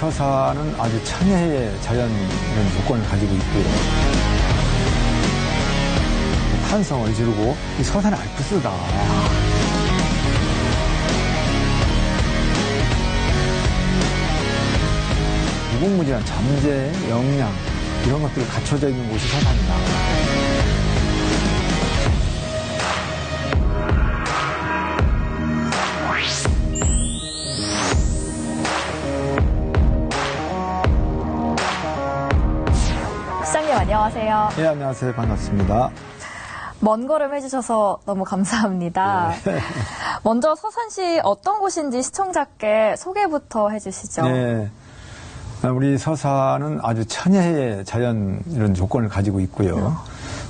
서산은 아주 천혜의 자연 이런 조건을 가지고 있고요. 탄성을 지르고 이 서산이 알프스다. 무궁무진한 잠재, 영양 이런 것들이 갖춰져 있는 곳이 서산이다. 시장님 안녕하세요. 네, 안녕하세요. 반갑습니다. 먼 걸음 해주셔서 너무 감사합니다. 네. 먼저 서산시 어떤 곳인지 시청자께 소개부터 해주시죠. 네. 우리 서산은 아주 천혜의 자연 이런 조건을 가지고 있고요.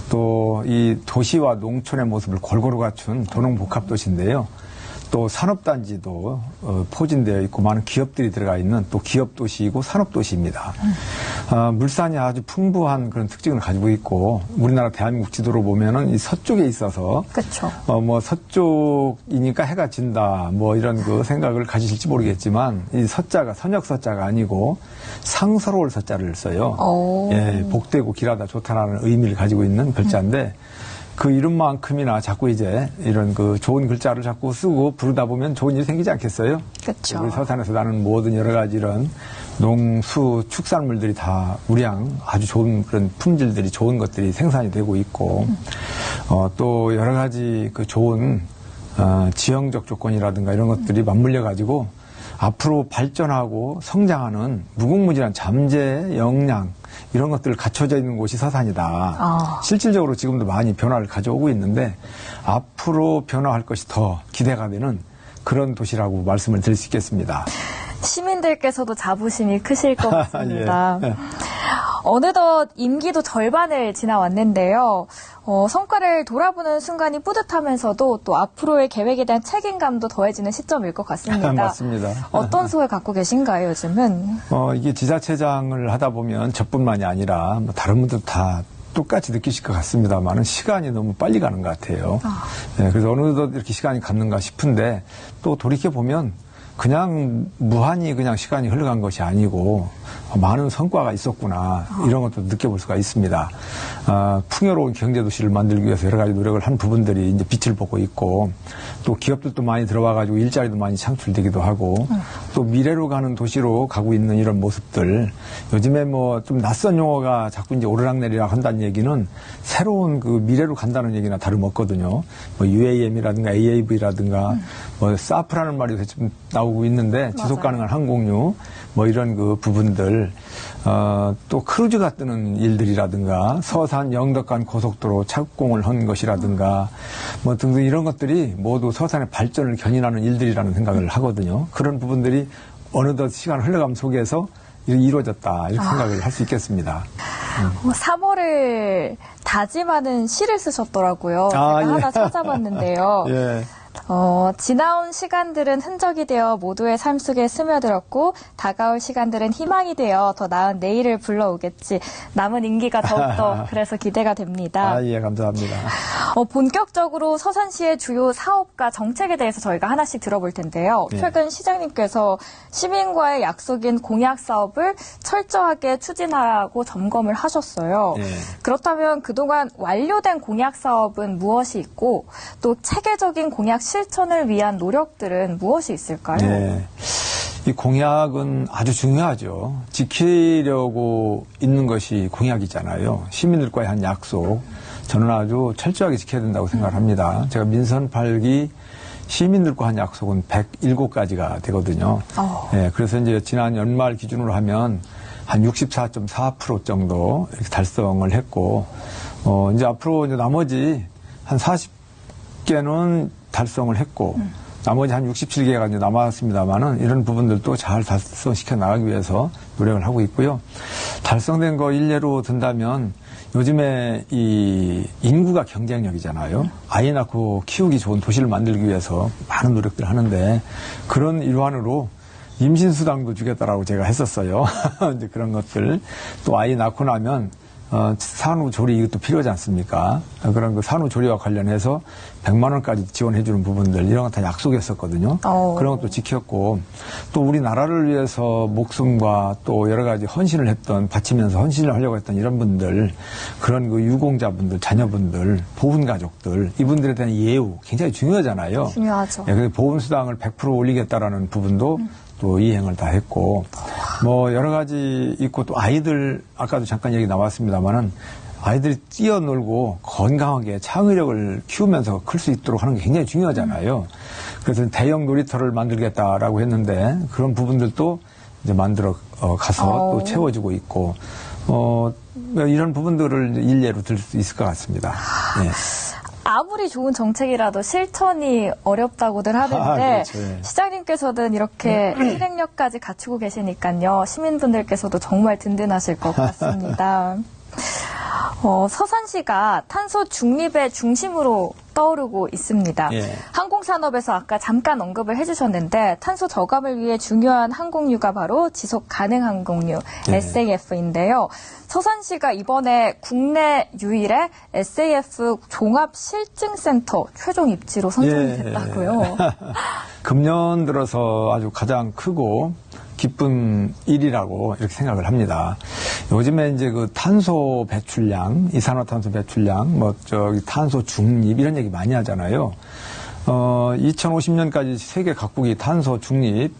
또 이 도시와 농촌의 모습을 골고루 갖춘 도농복합도시인데요. 또 산업단지도 포진되어 있고 많은 기업들이 들어가 있는 또 기업도시이고 산업도시입니다. 물산이 아주 풍부한 그런 특징을 가지고 있고 우리나라 대한민국 지도로 보면은 이 서쪽에 있어서 그렇죠. 뭐 서쪽이니까 해가 진다 뭐 이런 그 생각을 가지실지 모르겠지만 이 서자가 선역 서자가 아니고 상서로울 서자를 써요. 예, 복되고 길하다 좋다라는 의미를 가지고 있는 글자인데 그 이름만큼이나 자꾸 이제 이런 그 좋은 글자를 자꾸 쓰고 부르다 보면 좋은 일이 생기지 않겠어요? 그렇죠. 우리 서산에서 나는 모든 여러 가지 이런 농수 축산물들이 다 우량 아주 좋은 그런 품질들이 좋은 것들이 생산이 되고 있고 또 여러 가지 그 좋은 지형적 조건이라든가 이런 것들이 맞물려 가지고 앞으로 발전하고 성장하는 무궁무진한 잠재, 역량 이런 것들을 갖춰져 있는 곳이 서산이다. 실질적으로 지금도 많이 변화를 가져오고 있는데 앞으로 변화할 것이 더 기대가 되는 그런 도시라고 말씀을 드릴 수 있겠습니다. 시민들께서도 자부심이 크실 것 같습니다. 예. 어느덧 임기도 절반을 지나왔는데요. 성과를 돌아보는 순간이 뿌듯하면서도 또 앞으로의 계획에 대한 책임감도 더해지는 시점일 것 같습니다. 맞습니다. 어떤 소회 갖고 계신가요, 요즘은? 이게 지자체장을 하다 보면 저뿐만이 아니라 뭐 다른 분들도 다 똑같이 느끼실 것 같습니다만은 시간이 너무 빨리 가는 것 같아요. 네, 그래서 어느덧 이렇게 시간이 갔는가 싶은데 또 돌이켜보면 그냥 무한히 그냥 시간이 흘러간 것이 아니고 많은 성과가 있었구나 이런 것도 느껴볼 수가 있습니다. 풍요로운 경제도시를 만들기 위해서 여러 가지 노력을 한 부분들이 이제 빛을 보고 있고 또 기업들도 많이 들어와가지고 일자리도 많이 창출되기도 하고 또 미래로 가는 도시로 가고 있는 이런 모습들 요즘에 뭐 좀 낯선 용어가 자꾸 이제 오르락내리락 한다는 얘기는 새로운 그 미래로 간다는 얘기나 다름없거든요. 뭐 UAM이라든가 AAV라든가 뭐 사프라는 말이 좀 나오고 있는데 지속 가능한 항공유 뭐 이런 그 부분들 또 크루즈가 뜨는 일들이라든가 서산 영덕간 고속도로 착공을 한 것이라든가 뭐 등등 이런 것들이 모두 서산의 발전을 견인하는 일들이라는 생각을 하거든요. 그런 부분들이 어느덧 시간 흘러감 속에서 이루어졌다 이렇게 생각을 할 수 있겠습니다. 3월을 다짐하는 시를 쓰셨더라고요. 제가 예. 하나 찾아봤는데요. 예. 지나온 시간들은 흔적이 되어 모두의 삶 속에 스며들었고 다가올 시간들은 희망이 되어 더 나은 내일을 불러오겠지. 남은 임기가 더욱더 그래서 기대가 됩니다. 예, 감사합니다. 본격적으로 서산시의 주요 사업과 정책에 대해서 저희가 하나씩 들어볼 텐데요. 예. 최근 시장님께서 시민과의 약속인 공약 사업을 철저하게 추진하라고 점검을 하셨어요. 예. 그렇다면 그동안 완료된 공약 사업은 무엇이 있고 또 체계적인 공약 실천을 위한 노력들은 무엇이 있을까요? 네. 이 공약은 아주 중요하죠. 지키려고 있는 것이 공약이잖아요. 시민들과의 한 약속. 저는 아주 철저하게 지켜야 된다고 생각을 합니다. 제가 민선 8기 시민들과 한 약속은 107가지가 되거든요. 네, 그래서 이제 지난 연말 기준으로 하면 한 64.4% 정도 이렇게 달성을 했고, 이제 앞으로 이제 나머지 한 40개는 달성을 했고, 나머지 한 67개가 이제 남았습니다만은 이런 부분들도 잘 달성시켜 나가기 위해서 노력을 하고 있고요. 달성된 거 일례로 든다면 요즘에 이 인구가 경쟁력이잖아요. 아이 낳고 키우기 좋은 도시를 만들기 위해서 많은 노력들을 하는데 그런 일환으로 임신수당도 주겠다라고 제가 했었어요. 이제 그런 것들. 또 아이 낳고 나면 산후조리 이것도 필요하지 않습니까? 그런 그 산후조리와 관련해서 100만 원까지 지원해주는 부분들 이런 거 다 약속했었거든요. 그런 것도 지켰고 또 우리나라를 위해서 목숨과 또 여러 가지 헌신을 했던 바치면서 헌신을 하려고 했던 이런 분들 그런 그 유공자분들 자녀분들 보훈가족들 이분들에 대한 예우 굉장히 중요하잖아요. 중요하죠. 예, 보훈수당을 100% 올리겠다라는 부분도 또 이행을 다 했고 뭐 여러 가지 있고 또 아이들 아까도 잠깐 얘기 나왔습니다만은 아이들이 뛰어놀고 건강하게 창의력을 키우면서 클 수 있도록 하는 게 굉장히 중요하잖아요. 그래서 대형 놀이터를 만들겠다라고 했는데 그런 부분들도 이제 만들어 가서 또 채워지고 있고 이런 부분들을 일례로 들 수 있을 것 같습니다. 네. 아무리 좋은 정책이라도 실천이 어렵다고들 하는데 그렇죠. 예. 시장님께서는 이렇게 실행력까지 갖추고 계시니까요. 시민분들께서도 정말 든든하실 것 같습니다. 서산시가 탄소 중립의 중심으로 떠오르고 있습니다. 예. 항공산업에서 아까 잠깐 언급을 해주셨는데 탄소 저감을 위해 중요한 항공유가 바로 지속 가능 항공유 예. SAF인데요. 서산시가 이번에 국내 유일의 SAF 종합실증센터 최종 입지로 선정이 됐다고요. 금년 들어서 아주 가장 크고 기쁜 일이라고 이렇게 생각을 합니다. 요즘에 이제 그 탄소 배출량, 이산화탄소 배출량, 탄소 중립 이런 얘기 많이 하잖아요. 2050년까지 세계 각국이 탄소 중립,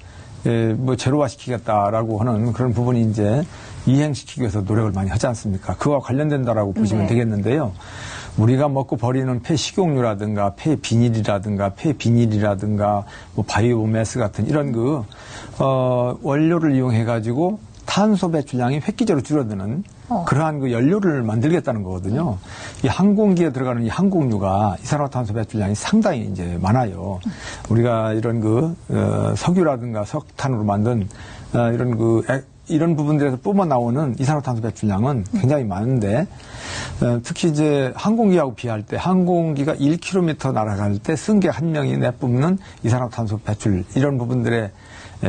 제로화 시키겠다라고 하는 그런 부분이 이제 이행시키기 위해서 노력을 많이 하지 않습니까? 그와 관련된다라고 보시면 되겠는데요. 우리가 먹고 버리는 폐식용유라든가 폐비닐이라든가 폐비닐이라든가 바이오매스 같은 이런 원료를 이용해 가지고 탄소 배출량이 획기적으로 줄어드는 그러한 그 연료를 만들겠다는 거거든요. 이 항공기에 들어가는 이 항공유가 이산화탄소 배출량이 상당히 이제 많아요. 우리가 이런 석유라든가 석탄으로 만든 이런 부분들에서 뿜어 나오는 이산화탄소 배출량은 굉장히 많은데 특히 이제 항공기하고 비할 때 항공기가 1km 날아갈 때 승객 한 명이 내뿜는 이산화탄소 배출 이런 부분들에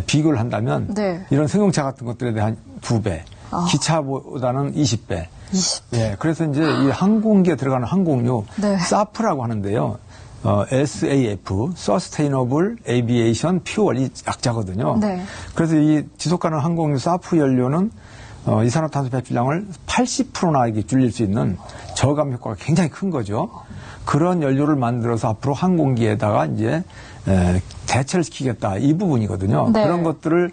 비교를 한다면 이런 승용차 같은 것들에 대한 2배, 기차보다는 20배. 20배. 예, 그래서 이제 이 항공기에 들어가는 항공유 SAF라고 하는데요. SAF, Sustainable Aviation Fuel 이 약자거든요. 그래서 이 지속가능 항공유 SAF 연료는 이산화탄소 배출량을 80%나 줄일 수 있는 저감 효과가 굉장히 큰 거죠. 그런 연료를 만들어서 앞으로 항공기에다가 이제 대체를 시키겠다 이 부분이거든요. 그런 것들을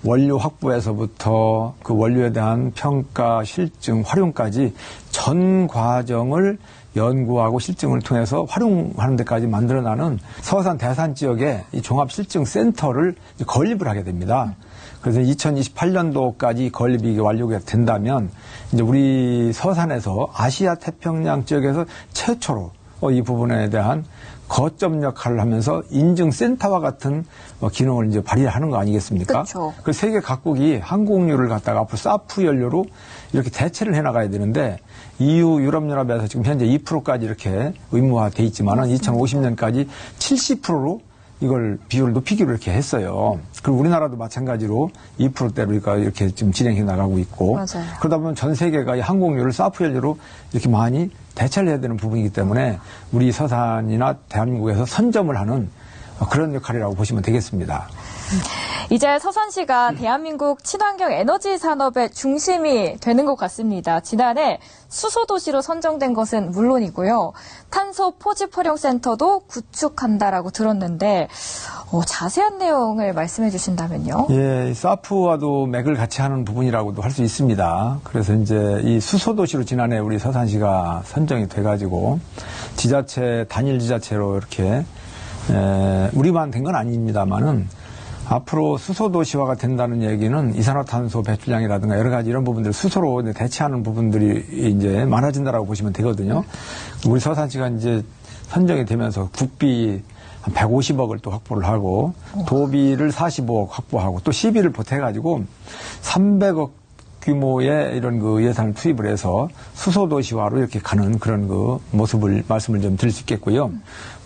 원료 확보에서부터 그 원료에 대한 평가, 실증, 활용까지 전 과정을 연구하고 실증을 통해서 활용하는 데까지 만들어나는 서산 대산 지역에 이 종합실증센터를 건립을 하게 됩니다. 그래서 2028년도까지 건립이 완료가 된다면 이제 우리 서산에서 아시아 태평양 지역에서 최초로 이 부분에 대한 거점 역할을 하면서 인증센터와 같은 기능을 이제 발휘하는 거 아니겠습니까? 그렇죠. 그 세계 각국이 항공유를 갖다가 앞으로 사프 연료로 이렇게 대체를 해나가야 되는데 EU 유럽연합에서 지금 현재 2%까지 이렇게 의무화돼 있지만은 2050년까지 70%로 이걸 비율을 높이기로 이렇게 했어요. 그리고 우리나라도 마찬가지로 2%대로 이렇게 지금 진행해 나가고 있고. 맞아요. 그러다 보면 전 세계가 이 항공유를 사프 연료로 이렇게 많이 대체를 해야 되는 부분이기 때문에 우리 서산이나 대한민국에서 선점을 하는 그런 역할이라고 보시면 되겠습니다. 이제 서산시가 대한민국 친환경 에너지 산업의 중심이 되는 것 같습니다. 지난해 수소도시로 선정된 것은 물론이고요. 탄소 포집 활용 센터도 구축한다라고 들었는데 자세한 내용을 말씀해 주신다면요. 예, 사프와도 맥을 같이 하는 부분이라고도 할 수 있습니다. 그래서 이제 이 수소도시로 지난해 우리 서산시가 선정이 돼가지고 지자체, 단일 지자체로 이렇게 우리만 된 건 아닙니다만은 앞으로 수소도시화가 된다는 얘기는 이산화탄소 배출량이라든가 여러 가지 이런 부분들 수소로 대체하는 부분들이 이제 많아진다라고 보시면 되거든요. 우리 서산시가 이제 선정이 되면서 국비 한 150억을 또 확보를 하고 도비를 45억 확보하고 또 시비를 보태가지고 300억 규모의 이런 예산을 투입을 해서 수소도시화로 이렇게 가는 그런 모습을 말씀을 좀 드릴 수 있겠고요.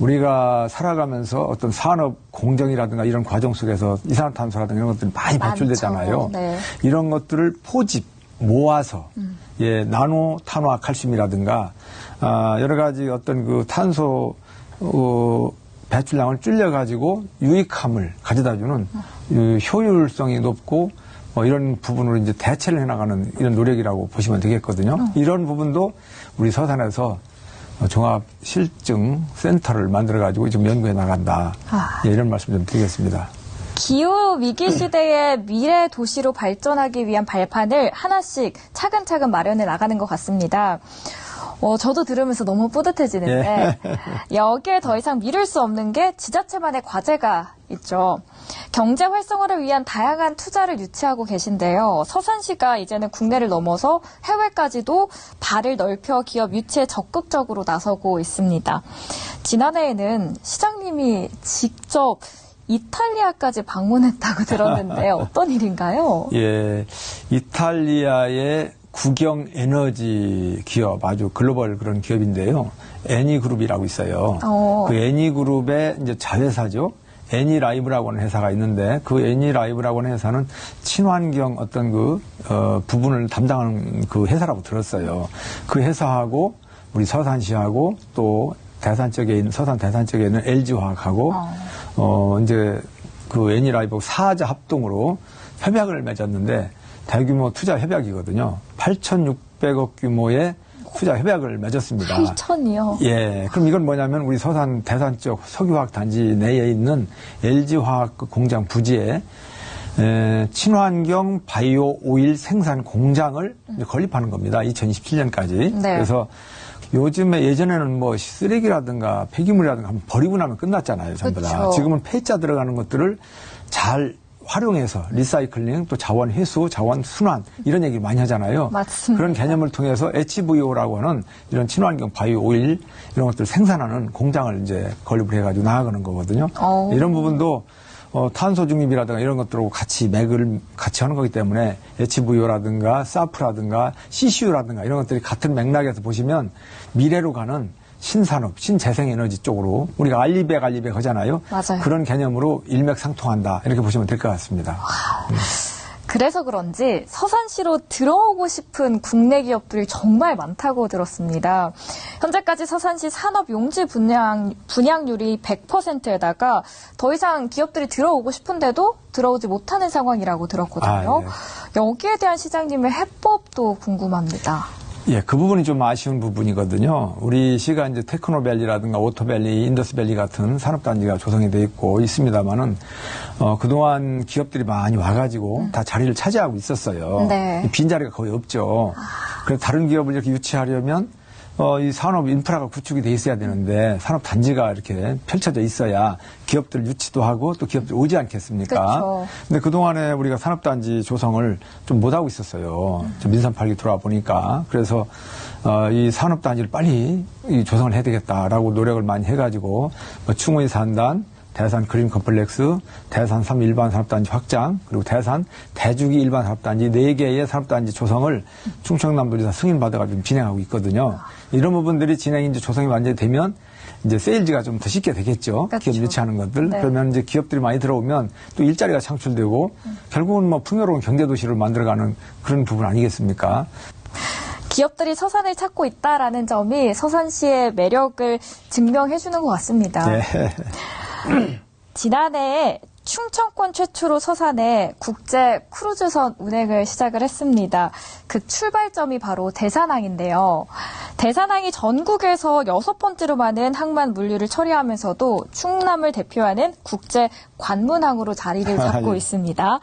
우리가 살아가면서 어떤 산업 공정이라든가 이런 과정 속에서 이산화탄소라든가 이런 것들이 많이 배출되잖아요. 네. 이런 것들을 포집, 모아서 예, 나노 탄화 칼슘이라든가 여러 가지 어떤 그 탄소 배출량을 줄여가지고 유익함을 가져다주는 효율성이 높고 이런 부분으로 이제 대체를 해나가는 이런 노력이라고 보시면 되겠거든요. 이런 부분도 우리 서산에서 종합실증센터를 만들어가지고 좀 연구해 나간다. 예, 이런 말씀 좀 드리겠습니다. 기후 위기 시대의 미래 도시로 발전하기 위한 발판을 하나씩 차근차근 마련해 나가는 것 같습니다. 저도 들으면서 너무 뿌듯해지는데 여기에 더 이상 미룰 수 없는 게 지자체만의 과제가 있죠. 경제 활성화를 위한 다양한 투자를 유치하고 계신데요. 서산시가 이제는 국내를 넘어서 해외까지도 발을 넓혀 기업 유치에 적극적으로 나서고 있습니다. 지난해에는 시장님이 직접 이탈리아까지 방문했다고 들었는데 어떤 일인가요? 예, 이탈리아의 국영 에너지 기업, 아주 글로벌 그런 기업인데요. 애니그룹이라고 있어요. 그 애니그룹의 이제 자회사죠. 애니라이브라고 하는 회사가 있는데 그 애니라이브라고 하는 회사는 친환경 어떤 그 부분을 담당하는 그 회사라고 들었어요. 그 회사하고 우리 서산시하고 또 대산 쪽에 있는 서산 대산 쪽에 있는 LG화학하고 이제 그 애니라이브 4자 합동으로 협약을 맺었는데 대규모 투자 협약이거든요. 8,600억 규모의 투자 협약을 맺었습니다. 8,000이요? 예. 그럼 이건 뭐냐면 우리 서산 대산 쪽 석유화학 단지 내에 있는 LG화학 공장 부지에 친환경 바이오 오일 생산 공장을 건립하는 겁니다. 2027년까지. 네. 그래서 요즘에 예전에는 뭐 쓰레기라든가 폐기물이라든가 한번 버리고 나면 끝났잖아요. 전부 다. 그렇죠. 지금은 폐자 들어가는 것들을 잘 활용해서 리사이클링, 또 자원 회수, 자원 순환 이런 얘기 많이 하잖아요. 맞습니다. 그런 개념을 통해서 HVO라고 하는 이런 친환경 바이오 오일 이런 것들을 생산하는 공장을 이제 건립을 해가지고 나아가는 거거든요. 이런 부분도 탄소 중립이라든가 이런 것들하고 같이 맥을 같이 하는 거기 때문에 HVO라든가 사프라든가 CCU라든가 이런 것들이 같은 맥락에서 보시면 미래로 가는 신산업, 신재생에너지 쪽으로 우리가 알리백 하잖아요. 맞아요. 그런 개념으로 일맥상통한다. 이렇게 보시면 될 것 같습니다. 그래서 그런지 서산시로 들어오고 싶은 국내 기업들이 정말 많다고 들었습니다. 현재까지 서산시 산업 용지 분양률이 100%에다가 더 이상 기업들이 들어오고 싶은데도 들어오지 못하는 상황이라고 들었거든요. 네. 여기에 대한 시장님의 해법도 궁금합니다. 예, 그 부분이 좀 아쉬운 부분이거든요. 우리 시가 이제 테크노밸리라든가 오토밸리, 인더스밸리 같은 산업단지가 조성이 돼 있고 있습니다만은, 그동안 기업들이 많이 와가지고 다 자리를 차지하고 있었어요. 네. 빈자리가 거의 없죠. 그래서 다른 기업을 이렇게 유치하려면, 이 산업 인프라가 구축이 돼 있어야 되는데 산업 단지가 이렇게 펼쳐져 있어야 기업들 유치도 하고 또 기업들 오지 않겠습니까? 그렇죠. 근데 그동안에 우리가 산업 단지 조성을 좀 못하고 있었어요. 좀 민산 8기 들어와 보니까. 그래서 이 산업 단지를 빨리 조성을 해야 되겠다라고 노력을 많이 해가지고 충의 산단, 대산 그린 컴플렉스, 대산 3 일반 산업단지 확장, 그리고 대산 대주기 일반 산업단지 4개의 산업단지 조성을 충청남도지사 승인받아가지고 진행하고 있거든요. 이런 부분들이 진행이 이제 조성이 완전히 되면 이제 세일즈가 좀 더 쉽게 되겠죠. 그렇죠. 기업 유치하는 것들. 네. 그러면 이제 기업들이 많이 들어오면 또 일자리가 창출되고 결국은 뭐 풍요로운 경제도시를 만들어가는 그런 부분 아니겠습니까? 기업들이 서산을 찾고 있다라는 점이 서산시의 매력을 증명해주는 것 같습니다. 네. 지난해 충청권 최초로 서산에 국제 크루즈선 운행을 시작을 했습니다. 그 출발점이 바로 대산항인데요. 대산항이 전국에서 6번째로 많은 항만 물류를 처리하면서도 충남을 대표하는 국제 관문항으로 자리를 잡고 있습니다.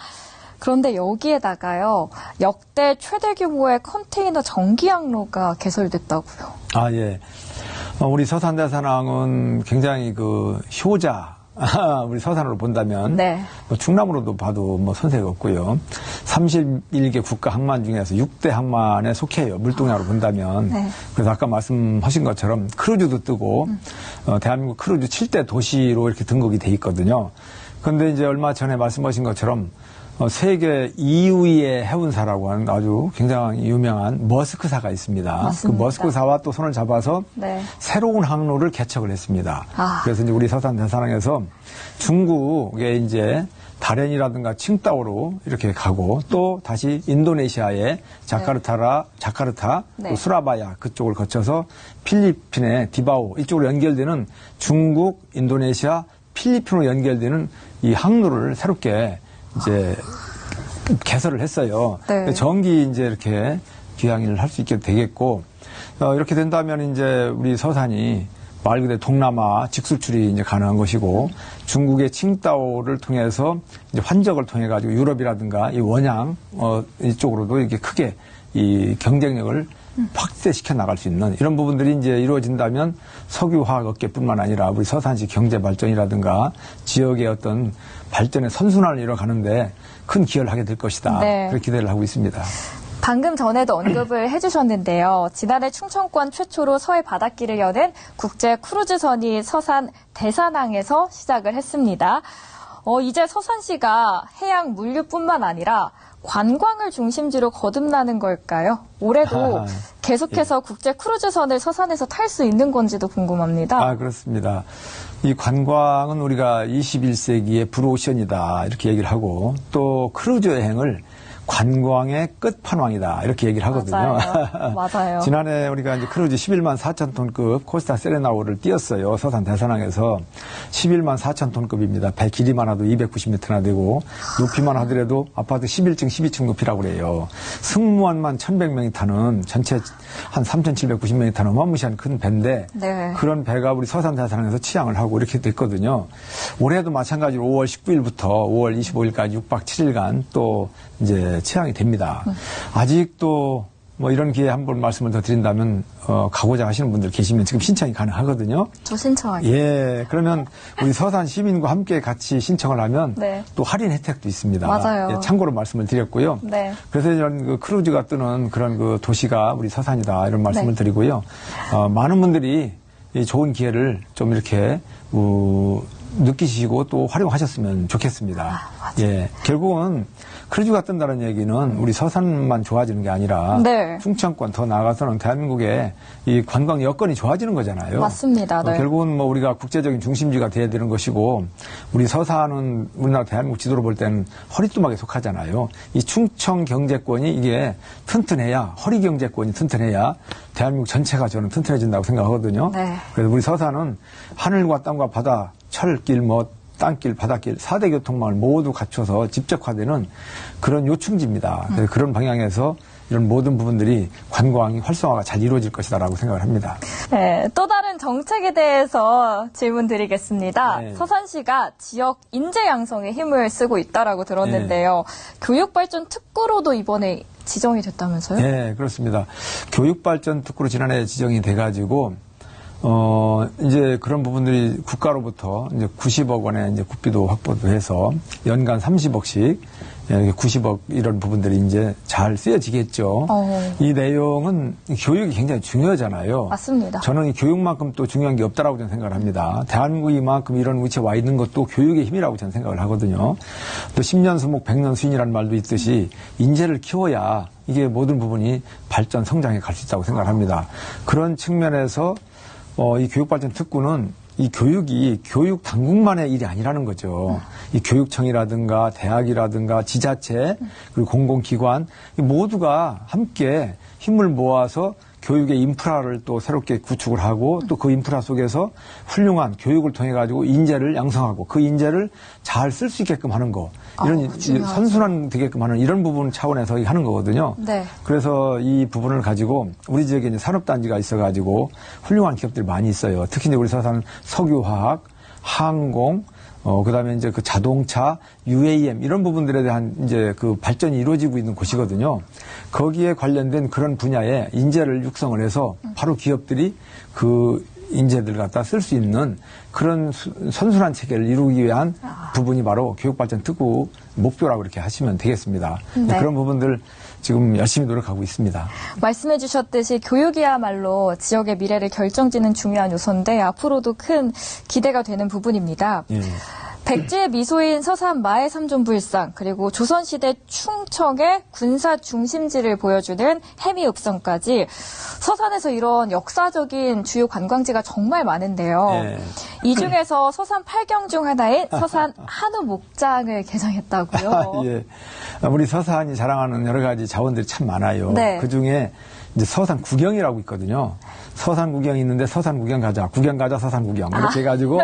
그런데 여기에다가요, 역대 최대 규모의 컨테이너 전기 항로가 개설됐다고요. 아, 예. 우리 서산대산항은 굉장히 그 효자, 우리 서산으로 본다면 네. 뭐 충남으로도 봐도 뭐 선색이 없고요. 31개 국가 항만 중에서 6대 항만에 속해요. 물동량으로 본다면. 네. 그래서 아까 말씀하신 것처럼 크루즈도 뜨고 대한민국 크루즈 7대 도시로 이렇게 등극이 돼 있거든요. 그런데 이제 얼마 전에 말씀하신 것처럼 세계 2위의 해운사라고 하는 아주 굉장히 유명한 머스크사가 있습니다. 맞습니다. 그 머스크사와 또 손을 잡아서 네. 새로운 항로를 개척을 했습니다. 아. 그래서 이제 우리 서산 대산항에서 중국에 이제 다롄이라든가 칭다오로 이렇게 가고 또 다시 인도네시아의 자카르타, 네. 또 수라바야 그쪽을 거쳐서 필리핀의 디바오 이쪽으로 연결되는 중국, 인도네시아, 필리핀으로 연결되는 이 항로를 새롭게 이제 개설을 했어요. 네. 정기 이제 이렇게 귀향을 할 수 있게 되겠고 이렇게 된다면 이제 우리 서산이 말 그대로 동남아 직수출이 이제 가능한 것이고 중국의 칭다오를 통해서 이제 환적을 통해 가지고 유럽이라든가 이 원양 이쪽으로도 이렇게 크게 이 경쟁력을 확대시켜 나갈 수 있는 이런 부분들이 이제 이루어진다면 석유화학 업계뿐만 아니라 우리 서산시 경제 발전이라든가 지역의 어떤 발전의 선순환을 이뤄가는데 큰 기여를 하게 될 것이다. 네. 그렇게 기대를 하고 있습니다. 방금 전에도 언급을 해주셨는데요. 지난해 충청권 최초로 서해 바닷길을 여는 국제 크루즈선이 서산 대산항에서 시작을 했습니다. 이제 서산시가 해양 물류뿐만 아니라 관광을 중심지로 거듭나는 걸까요? 올해도 계속해서 국제 크루즈선을 서산에서 탈 수 있는 건지도 궁금합니다. 그렇습니다. 이 관광은 우리가 21세기의 브루오션이다 이렇게 얘기를 하고 또 크루즈 여행을 관광의 끝판왕이다 이렇게 얘기를 하거든요. 맞아요. 지난해 우리가 이제 크루즈 11만 4천 톤급 코스타 세레나오를 띄었어요. 서산 대산항에서 11만 4천 톤급입니다. 배 길이만 하도 290m나 되고 높이만 하더라도 아파트 11층 12층 높이라고 그래요. 승무원만 1,100명이 타는 전체 한 3,790명이 타는 어마무시한 큰 배인데 네. 그런 배가 우리 서산 대산항에서 취항을 하고 이렇게 됐거든요. 올해도 마찬가지로 5월 19일부터 5월 25일까지 6박 7일간 또 이제 취항이 됩니다. 아직도 뭐 이런 기회에 한번 말씀을 더 드린다면 가고자 하시는 분들 계시면 지금 신청이 가능하거든요. 저 신청하기. 예, 그러면 우리 서산 시민과 함께 같이 신청을 하면 네. 또 할인 혜택도 있습니다. 맞아요. 예, 참고로 말씀을 드렸고요. 네. 그래서 이런 그 크루즈가 뜨는 그런 그 도시가 우리 서산이다 이런 말씀을 드리고요. 많은 분들이 이 좋은 기회를 좀 이렇게 느끼시고 또 활용하셨으면 좋겠습니다. 예, 결국은 크루즈가 뜬다는 얘기는 우리 서산만 좋아지는 게 아니라 네. 충청권 더 나아가서는 대한민국의 이 관광 여건이 좋아지는 거잖아요. 맞습니다. 네. 결국은 뭐 우리가 국제적인 중심지가 돼야 되는 것이고 우리 서산은 우리나라 대한민국 지도로 볼 때는 허리뚜막에 속하잖아요. 이 충청 경제권이 이게 튼튼해야 허리 경제권이 튼튼해야 대한민국 전체가 저는 튼튼해진다고 생각하거든요. 네. 그래서 우리 서산은 하늘과 땅과 바다, 철길, 땅길, 바닷길, 4대 교통망을 모두 갖춰서 집적화되는 그런 요충지입니다. 그래서 그런 방향에서 이런 모든 부분들이 관광이 활성화가 잘 이루어질 것이다라고 생각을 합니다. 네, 또 다른 정책에 대해서 질문 드리겠습니다. 네. 서산시가 지역 인재 양성에 힘을 쓰고 있다라고 들었는데요. 교육발전 특구로도 이번에 지정이 됐다면서요? 네, 그렇습니다. 교육발전 특구로 지난해 지정이 돼가지고 이제 그런 부분들이 국가로부터 이제 90억 원의 이제 국비도 확보도 해서 연간 30억씩 90억 이런 부분들이 이제 잘 쓰여지겠죠. 이 내용은 교육이 굉장히 중요하잖아요. 맞습니다. 저는 이 교육만큼 또 중요한 게 없다라고 저는 생각을 합니다. 대한민국이 이만큼 이런 위치에 와 있는 것도 교육의 힘이라고 저는 생각을 하거든요. 또 10년 수목 100년 수인이라는 말도 있듯이 인재를 키워야 이게 모든 부분이 발전 성장해 갈 수 있다고 생각을 합니다. 그런 측면에서 이 교육발전 특구는 이 교육이 교육 당국만의 일이 아니라는 거죠. 이 교육청이라든가 대학이라든가 지자체 그리고 공공기관 모두가 함께 힘을 모아서 교육의 인프라를 또 새롭게 구축을 하고 또 그 인프라 속에서 훌륭한 교육을 통해 가지고 인재를 양성하고 그 인재를 잘 쓸 수 있게끔 하는 거 이런 선순환 되게끔 하는 이런 부분 차원에서 하는 거거든요. 네. 그래서 이 부분을 가지고 우리 지역에 이제 산업단지가 있어가지고 훌륭한 기업들이 많이 있어요. 특히 이제 우리 서산 석유화학, 항공, 그다음에 이제 그 자동차, UAM 이런 부분들에 대한 이제 그 발전이 이루어지고 있는 곳이거든요. 거기에 관련된 그런 분야에 인재를 육성을 해서 바로 기업들이 그 인재들 갖다 쓸 수 있는 그런 선순환 체계를 이루기 위한 부분이 바로 교육발전 특구 목표라고 이렇게 하시면 되겠습니다. 네. 그런 부분들 지금 열심히 노력하고 있습니다. 말씀해 주셨듯이 교육이야말로 지역의 미래를 결정짓는 중요한 요소인데 앞으로도 큰 기대가 되는 부분입니다. 예. 백제의 미소인 서산 마의 삼존불상, 그리고 조선시대 충청의 군사 중심지를 보여주는 해미읍성까지 서산에서 이런 역사적인 주요 관광지가 정말 많은데요. 예. 이 중에서 서산 8경 중 하나인 서산 한우 목장을 개장했다고요. 예. 우리 서산이 자랑하는 여러 가지 자원들이 참 많아요. 네. 그중에 이제 서산 구경이라고 있거든요. 서산 구경이 있는데 서산 구경 가자, 서산 구경 이렇게 해가지고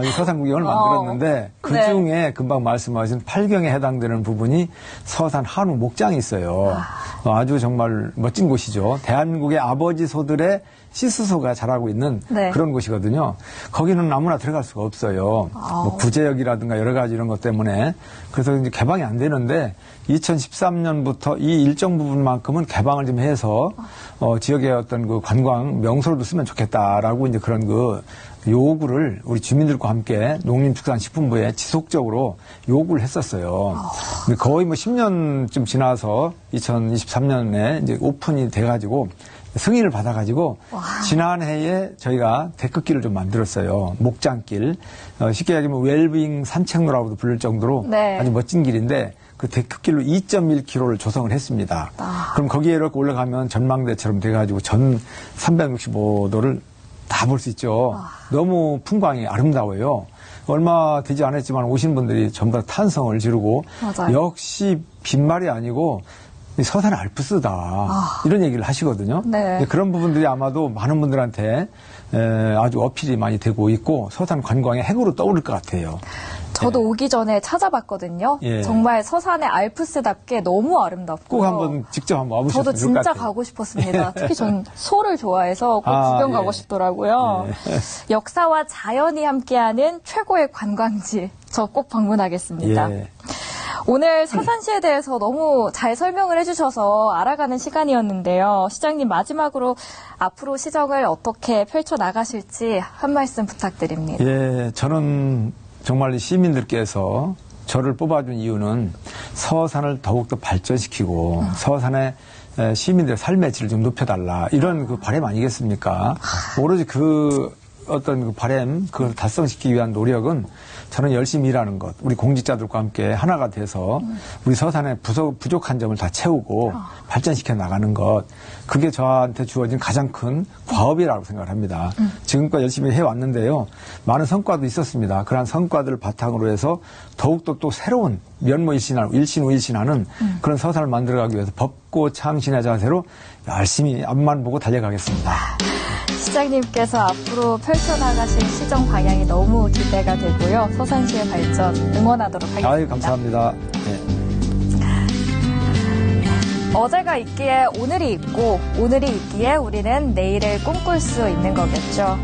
이 서산 구경을 만들었는데 그 중에 금방 말씀하신 8경에 해당되는 부분이 서산 한우 목장이 있어요. 아주 정말 멋진 곳이죠. 대한민국의 아버지 소들의 시스소가 자라고 있는 네. 그런 곳이거든요. 거기는 아무나 들어갈 수가 없어요. 뭐 구제역이라든가 여러 가지 이런 것 때문에. 그래서 이제 개방이 안 되는데 2013년부터 이 일정 부분만큼은 개방을 좀 해서 지역의 어떤 그 관광 명소로도 쓰면 좋겠다라고 이제 그런 그 요구를 우리 주민들과 함께 농림축산식품부에 지속적으로 요구를 했었어요. 근데 거의 뭐 10년쯤 지나서 2023년에 이제 오픈이 돼가지고 승인을 받아가지고 지난해에 저희가 데크길을 좀 만들었어요. 목장길. 쉽게 얘기하면 웰빙 산책로라고도 부를 정도로 네. 아주 멋진 길인데 그 데크길로 2.1km를 조성을 했습니다. 그럼 거기에 이렇게 올라가면 전망대처럼 돼가지고 전 365도를 다 볼 수 있죠. 너무 풍광이 아름다워요. 얼마 되지 않았지만 오신 분들이 전부 다 탄성을 지르고 맞아요. 역시 빈말이 아니고 서산 알프스다 이런 얘기를 하시거든요. 네. 그런 부분들이 아마도 많은 분들한테 아주 어필이 많이 되고 있고 서산 관광의 핵으로 떠오를 것 같아요. 저도 오기 전에 찾아봤거든요. 예. 정말 서산의 알프스답게 너무 아름답고 꼭 한번 직접 한번 와보셨으면 저도 좋을 것 진짜 같아요. 가고 싶었습니다. 특히 전 소를 좋아해서 꼭 구경 예. 가고 싶더라고요. 역사와 자연이 함께하는 최고의 관광지. 저 꼭 방문하겠습니다. 예. 오늘 서산시에 대해서 너무 잘 설명을 해주셔서 알아가는 시간이었는데요. 시장님 마지막으로 앞으로 시정을 어떻게 펼쳐나가실지 한 말씀 부탁드립니다. 예, 저는 정말 시민들께서 저를 뽑아준 이유는 서산을 더욱더 발전시키고 서산의 시민들의 삶의 질을 좀 높여달라 이런 그 바람 아니겠습니까? 오로지 그 어떤 그 바람 그걸 달성시키기 위한 노력은 저는 열심히 일하는 것, 우리 공직자들과 함께 하나가 돼서 우리 서산의 부족한 점을 다 채우고 발전시켜 나가는 것, 그게 저한테 주어진 가장 큰 과업이라고 생각을 합니다. 지금까지 열심히 해왔는데요. 많은 성과도 있었습니다. 그러한 성과들을 바탕으로 해서 더욱더 또 새로운 일신우일신하는 그런 서산을 만들어가기 위해서 법고 창신의 자세로 열심히 앞만 보고 달려가겠습니다. 시장님께서 앞으로 펼쳐나가실 시정 방향이 너무 기대가 되고요. 서산시의 발전 응원하도록 하겠습니다. 아유, 감사합니다. 네. 어제가 있기에 오늘이 있고 오늘이 있기에 우리는 내일을 꿈꿀 수 있는 거겠죠.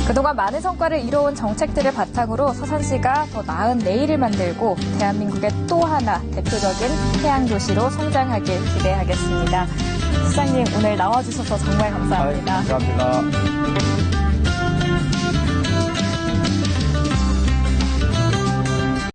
그동안 많은 성과를 이뤄온 정책들을 바탕으로 서산시가 더 나은 내일을 만들고 대한민국의 또 하나 대표적인 해양도시로 성장하길 기대하겠습니다. 시장님 오늘 나와주셔서 정말 감사합니다. 아유, 감사합니다.